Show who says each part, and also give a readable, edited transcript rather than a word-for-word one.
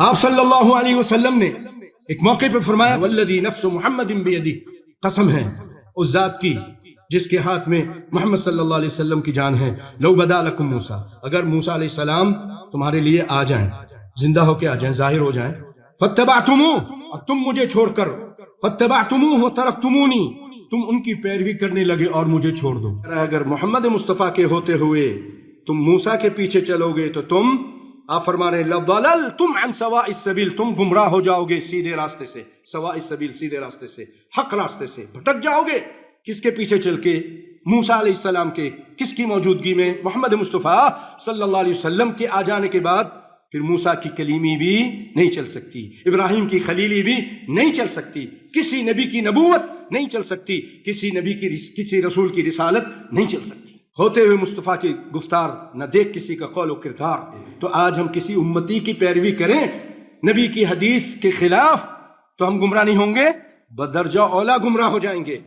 Speaker 1: آپ صلی اللہ علیہ وسلم نے ایک موقع پہ فرمایا والذی نفس محمد بیدی، قسم ہے اس ذات کی جس کے ہاتھ میں محمد صلی اللہ علیہ وسلم کی جان ہے، لو بدا لکم موسیٰ، اگر موسیٰ علیہ السلام تمہارے لیے آ جائیں، زندہ ہو کے آ جائیں، ظاہر ہو جائیں، فاتبعتموہ، اور تم مجھے چھوڑ کر، فاتبعتموہ وترکتمونی، تم ان کی پیروی کرنے لگے اور مجھے چھوڑ دو۔ اگر محمد مصطفیٰ کے ہوتے ہوئے تم موسیٰ کے پیچھے چلو گے تو تم، آپ فرما رہے ہیں لَضَلَلْتُمْ عَنْ سَوَاءِ السَّبِيلِ، تم گمراہ ہو جاؤ گے سیدھے راستے سے، سواء السبیل سیدھے راستے سے، حق راستے سے بھٹک جاؤ گے۔ کس کے پیچھے چل کے؟ موسیٰ علیہ السلام کے، کس کی موجودگی میں؟ محمد مصطفیٰ صلی اللہ علیہ وسلم کے آ جانے کے بعد پھر موسیٰ کی کلیمی بھی نہیں چل سکتی، ابراہیم کی خلیلی بھی نہیں چل سکتی، کسی نبی کی نبوت نہیں چل سکتی، کسی نبی کی کسی رسول کی رسالت نہیں چل سکتی ہوتے ہوئے مصطفیٰ کی گفتار نہ دیکھ کسی کا قول و کردار۔ تو آج ہم کسی امتی کی پیروی کریں نبی کی حدیث کے خلاف تو ہم گمراہ نہیں ہوں گے، بدرجہ اولا گمراہ ہو جائیں گے۔